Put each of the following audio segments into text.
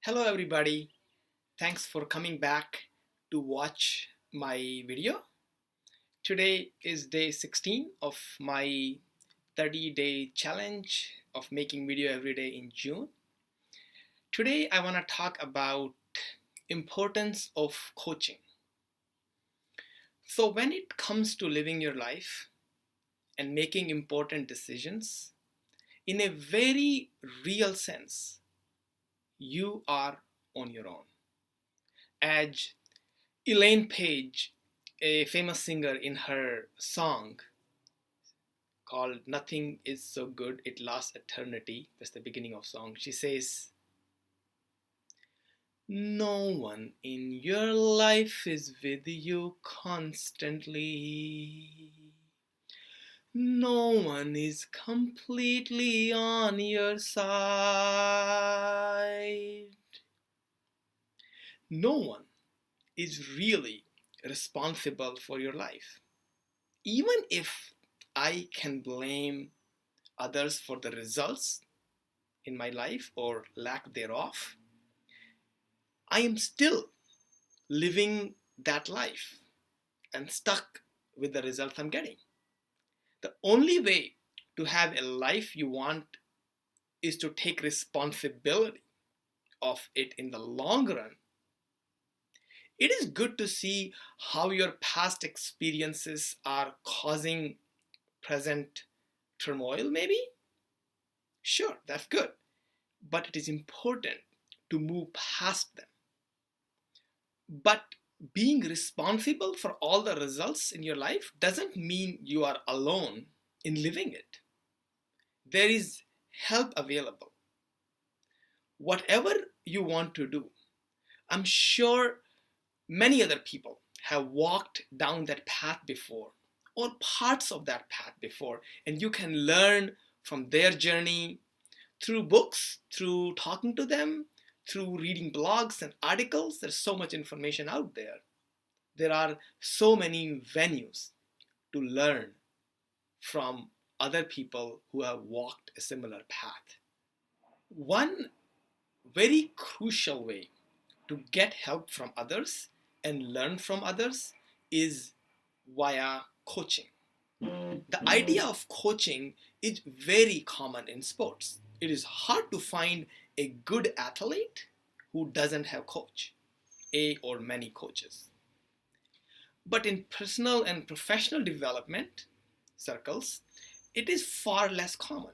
Hello everybody, thanks for coming back to watch my video. Today is day 16 of my 30-day challenge of making video every day in June. Today I want to talk about importance of coaching. So when it comes to living your life and making important decisions, in a very real sense, you are on your own. As Elaine Page, a famous singer, in her song called Nothing Is So Good It Lasts Eternity, that's the beginning of song, she says, no one in your life is with you constantly. No one is completely on your side. No one is really responsible for your life. Even if I can blame others for the results in my life or lack thereof, I am still living that life and stuck with the results I'm getting. The only way to have a life you want is to take responsibility of it in the long run. It is good to see how your past experiences are causing present turmoil, maybe? Sure, that's good. But it is important to move past them. But being responsible for all the results in your life doesn't mean you are alone in living it. There is help available. Whatever you want to do, I'm sure many other people have walked down that path before or parts of that path before, and you can learn from their journey through books, through talking to them, through reading blogs and articles. There's so much information out there. There are so many venues to learn from other people who have walked a similar path. One very crucial way to get help from others and learn from others is via coaching. The idea of coaching is very common in sports. It is hard to find a good athlete who doesn't have coach, a or many coaches. But in personal and professional development circles, it is far less common.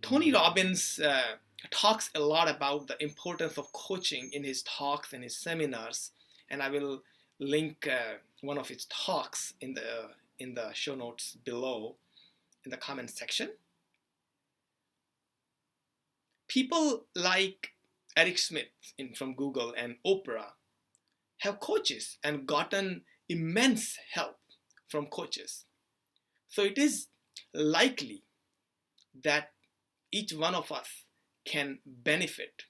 Tony Robbins talks a lot about the importance of coaching in his talks and his seminars, and I will link one of his talks in the show notes below in the comment section. People like Eric Smith from Google and Oprah have coaches and gotten immense help from coaches. So it is likely that each one of us can benefit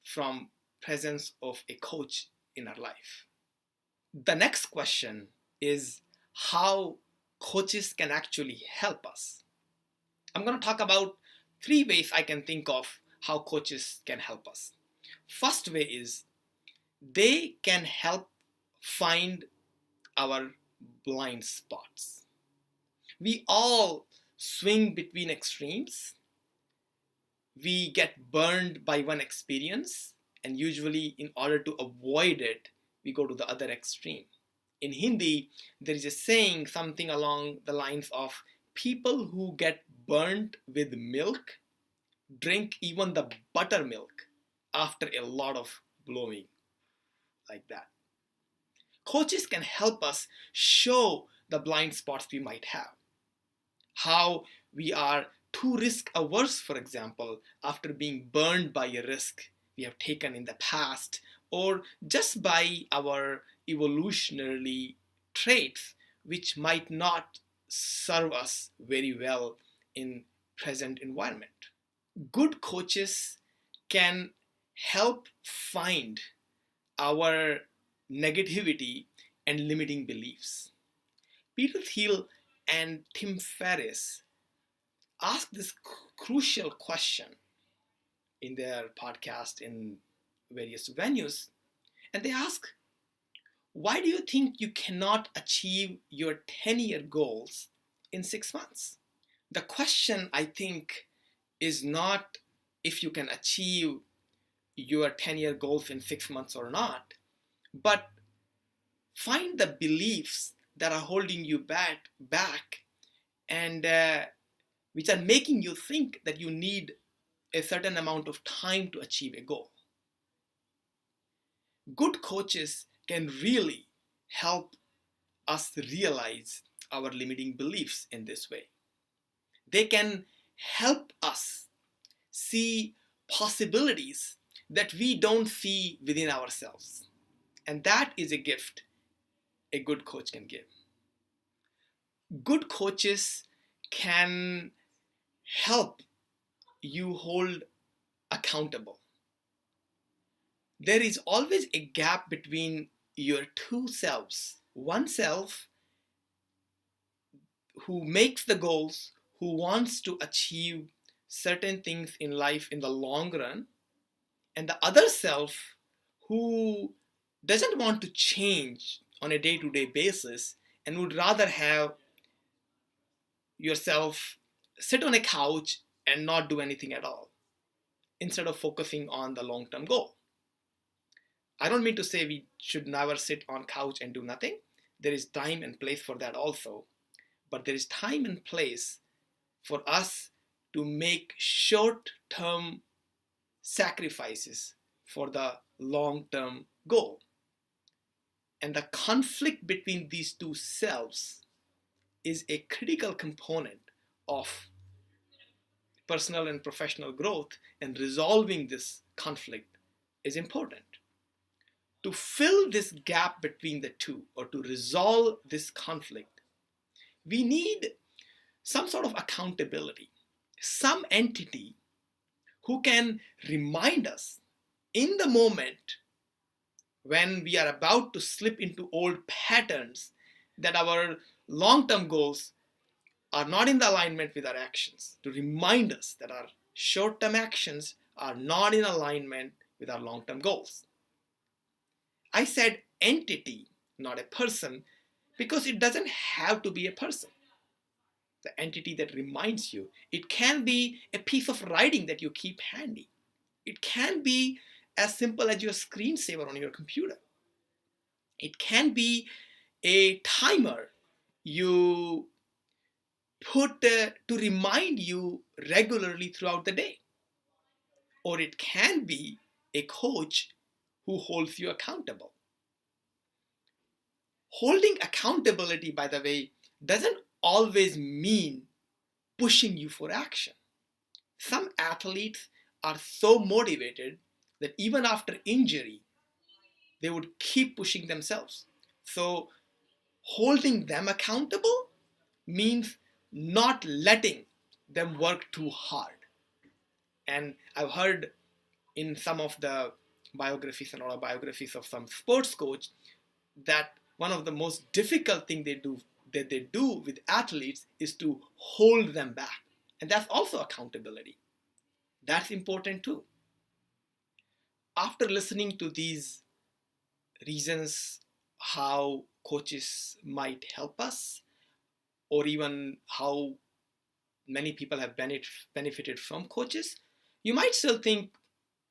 from presence of a coach in our life. The next question is how coaches can actually help us. I'm going to talk about 3 ways I can think of how coaches can help us. First way is they can help find our blind spots. We all swing between extremes. We get burned by one experience, and usually in order to avoid it, we go to the other extreme. In Hindi, there is a saying something along the lines of people who get burnt with milk drink even the buttermilk after a lot of blowing, like that. Coaches can help us show the blind spots we might have. How we are too risk averse, for example, after being burned by a risk we have taken in the past, or just by our evolutionary traits which might not serve us very well in present environment. Good coaches can help find our negativity and limiting beliefs. Peter Thiel and Tim Ferriss ask this crucial question: in their podcast in various venues, and they ask, why do you think you cannot achieve your 10-year goals in 6 months? The question, I think, is not if you can achieve your 10-year goals in 6 months or not, but find the beliefs that are holding you back and which are making you think that you need a certain amount of time to achieve a goal. Good coaches can really help us realize our limiting beliefs in this way. They can help us see possibilities that we don't see within ourselves. And that is a gift a good coach can give. Good coaches can help you hold accountable. There is always a gap between your two selves. One self who makes the goals, who wants to achieve certain things in life in the long run, and the other self who doesn't want to change on a day-to-day basis and would rather have yourself sit on a couch and not do anything at all instead of focusing on the long-term goal. I don't mean to say we should never sit on couch and do nothing. There is time and place for that also. But there is time and place for us to make short-term sacrifices for the long-term goal. And the conflict between these two selves is a critical component of personal and professional growth, and resolving this conflict is important. To fill this gap between the two, or to resolve this conflict, we need some sort of accountability, some entity who can remind us in the moment when we are about to slip into old patterns that our long-term goals are not in the alignment with our actions, to remind us that our short-term actions are not in alignment with our long-term goals. I said entity, not a person, because it doesn't have to be a person. The entity that reminds you. It can be a piece of writing that you keep handy. It can be as simple as your screensaver on your computer. It can be a timer you put to remind you regularly throughout the day. Or it can be a coach who holds you accountable. Holding accountability, by the way, doesn't always mean pushing you for action. Some athletes are so motivated that even after injury, they would keep pushing themselves. So holding them accountable means not letting them work too hard. And I've heard in some of the biographies and autobiographies of some sports coach that one of the most difficult things they do with athletes is to hold them back. And that's also accountability. That's important too. After listening to these reasons how coaches might help us, or even how many people have benefited from coaches, you might still think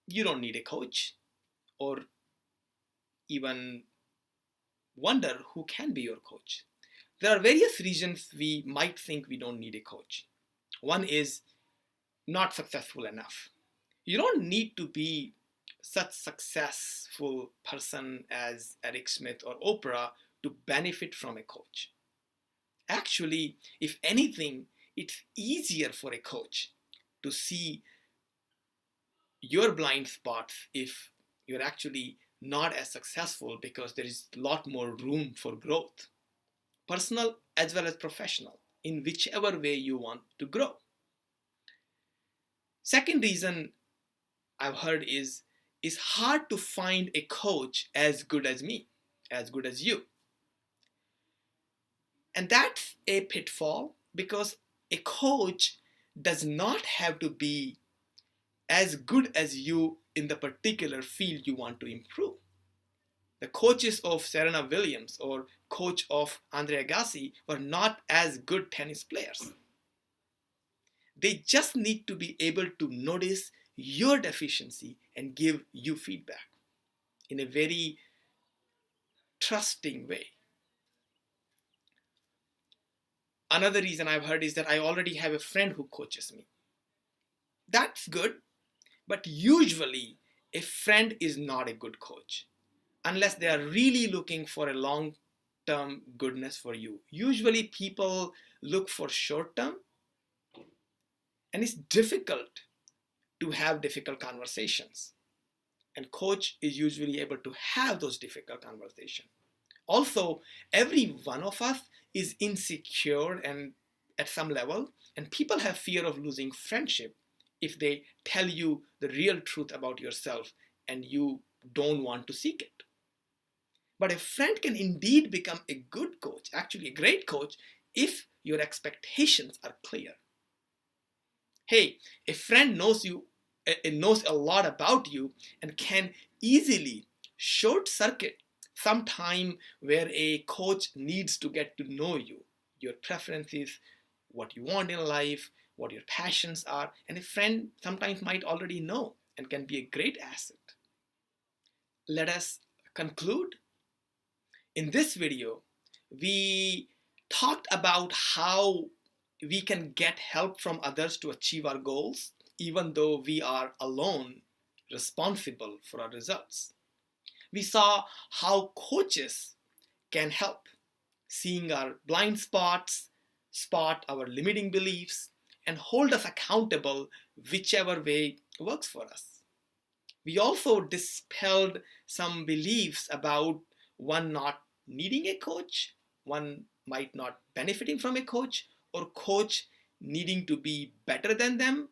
you don't need a coach, or even wonder who can be your coach. There are various reasons we might think we don't need a coach. One is not successful enough. You don't need to be such successful person as Eric Smith or Oprah to benefit from a coach. Actually, if anything, it's easier for a coach to see your blind spots if you're actually not as successful, because there is a lot more room for growth, personal as well as professional, in whichever way you want to grow. Second reason I've heard is it's hard to find a coach as good as me, as good as you. And that's a pitfall, because a coach does not have to be as good as you in the particular field you want to improve. The coaches of Serena Williams or coach of Andre Agassi were not as good tennis players. They just need to be able to notice your deficiency and give you feedback in a very trusting way. Another reason I've heard is that I already have a friend who coaches me. That's good, but usually a friend is not a good coach unless they are really looking for a long-term goodness for you. Usually people look for short-term, and it's difficult to have difficult conversations. And coach is usually able to have those difficult conversations. Also, every one of us is insecure and at some level, and people have fear of losing friendship if they tell you the real truth about yourself and you don't want to seek it. But a friend can indeed become a good coach, actually a great coach, if your expectations are clear. Hey, a friend knows you, it knows a lot about you and can easily short circuit some time where a coach needs to get to know you, your preferences, what you want in life, what your passions are, and a friend sometimes might already know and can be a great asset. Let us conclude. In this video, we talked about how we can get help from others to achieve our goals, even though we are alone responsible for our results. We saw how coaches can help, seeing our blind spots, spot our limiting beliefs, and hold us accountable whichever way works for us. We also dispelled some beliefs about one not needing a coach, one might not benefiting from a coach, or coach needing to be better than them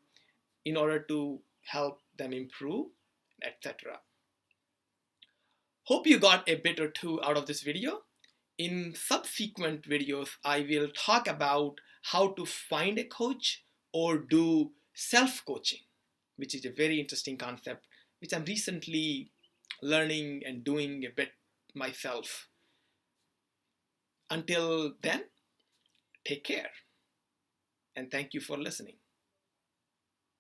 in order to help them improve, etc. Hope you got a bit or two out of this video. In subsequent videos, I will talk about how to find a coach or do self-coaching, which is a very interesting concept, which I'm recently learning and doing a bit myself. Until then, take care, and thank you for listening.